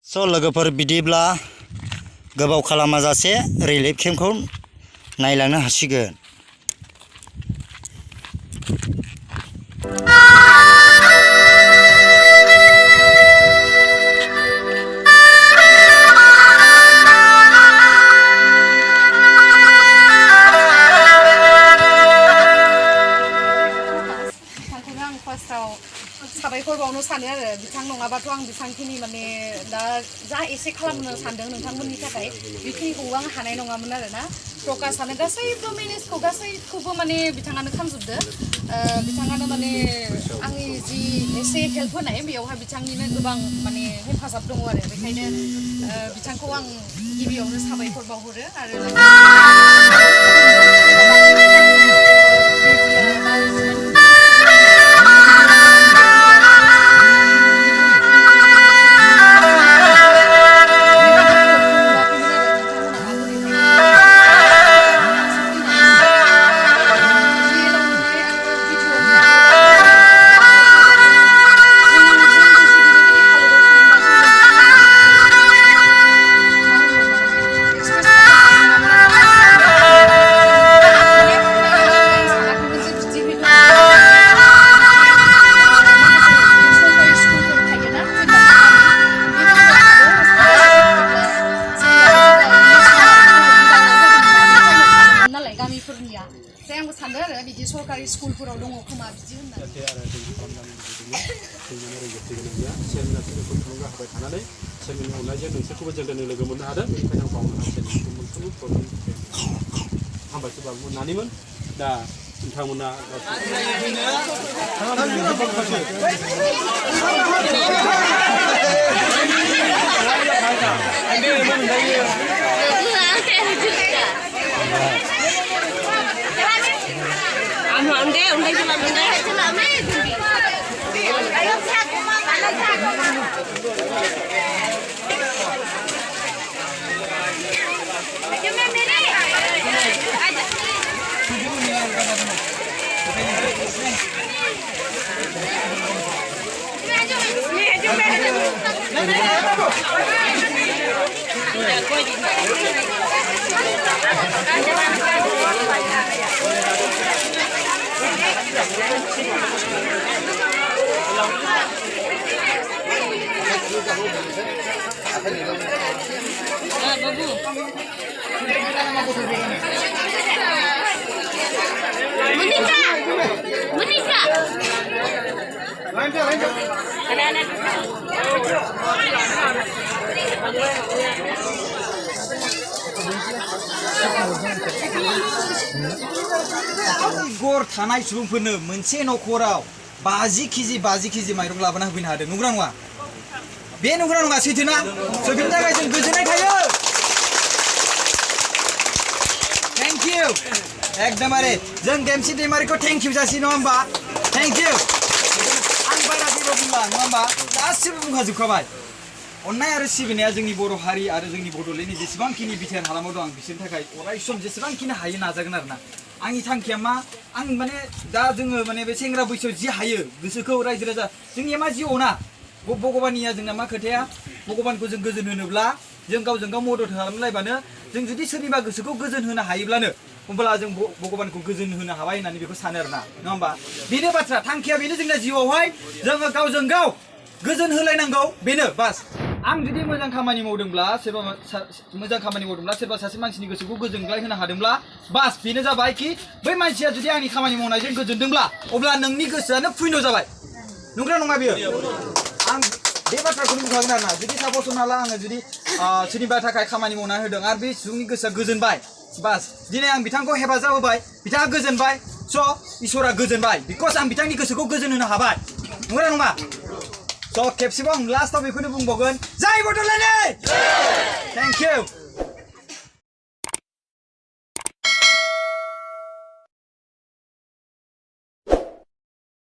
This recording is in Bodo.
स' लोगोफोर बिदिब्ला गोबाव खालामाजासे रिलिफ केम्पखौ नायलांनो हासिगोन। साबायखर बावनो सानो आरो बिथां नङाबाथ' आं बिथांखिनि माने दा जा एसे खालामनो सानदों नोंथांमोननि थाखाय बेखिनिखौ आं हानाय नङामोन आरो ना। प्रकाशआनो गासैबो मेनेजखौ गासैखौबो माने बिथाङानो खालामजोबदो। बिथाङानो माने आंनि जि एसे हेल्प होनाय बेयावहाय बिथांनिनो गोबां माने हेफाजाब दङ आरो बेखायनो बिथांखौ आं गिबियावनो साबायखर बावहरो आरो बिदि सरकारि स्कुलफोराव दङ खोमा बिदि होननानै दा नोंथांमोना गर थानाय सुबुंफोरनो मोनसे न'खराव 50 केजि माइरं लाबोना होफैनो हादों। नंगौना नङा? बे नंगौना नङा? सैथो ना? स' बिनि थाखाय जों गोजोननाय थायो। Thank you. एकदमबारे जों देमसि दैमारिखौ थेंक इउ जासि नङा होमबा? Thank you. आं बारा जेबो बुंला नङा होमबा? गासिबो बुंखाजोबखाबाय। अन्नाय आरो सिबिनाया जोंनि बर' हारि आरो जोंनि बड'लेण्डनि जेसेबांखिनि बिटिआर हालामाव दं आं बिसोरनि थाखाय अराय सम जेसेबांखिनि हायो नाजागोन आरोना। आंनि थांखिया मा? आं माने दा जोङो माने बे सेंग्रा बैसोआव जि हायो गोसोखौ रायजो राजा जोंनिया मा जिउआव ना भगबाननिया जोंना मा खोथाया भगबानखौ जों गोजोन होनोब्ला जों गावजों गाव मदद खालामलायबानो जों जुदि सोरनिबा गोसोखौ गोजोन होनो हायोब्लानो होमब्ला जों भगबानखौ गोजोन होनो हाबाय होननानै बेखौ सानो आरोना नङा होमबा? बेनो बाथ्रा थांखिया बेनो जोंना जिउआवहाय जोङो गावजों गाव गोजोन होलायनांगौ बेनो बास। आं जुदि मोजां खामानि मावदोंब्ला सोरबा सासे मानसिनि गोसोखौ गोजोनग्लाय होनो हादोंब्ला बास बेनो जाबाय कि बै मानसिया जुदि आंनि खामानि मावनायजों गोजोनदोंब्ला अब्ला नोंनि गोसोआनो पुण्य जाबाय। नंगौना नङा बेयो? आं बे बाथ्राखौनो बुंखागोन आरोना जुदि सापस हमना ला आङो जुदि सोरनिबा थाखाय खामानि मावनानै होदों आरो बे सुबुंनि गोसोआ गोजोनबाय बास दिनै आं बिथांखौ हेफाजाब होबाय बिथाङा गोजोनबाय स' इसोरा गोजोनबाय बिकज आं बिथांनि गोसोखौ गोजोन होनो हाबाय। नंगौना नङा? स' खेबसेबाव आं लास्टआव बेखौनो बुंबावगोन जय बड'लेण्ड! Thank you.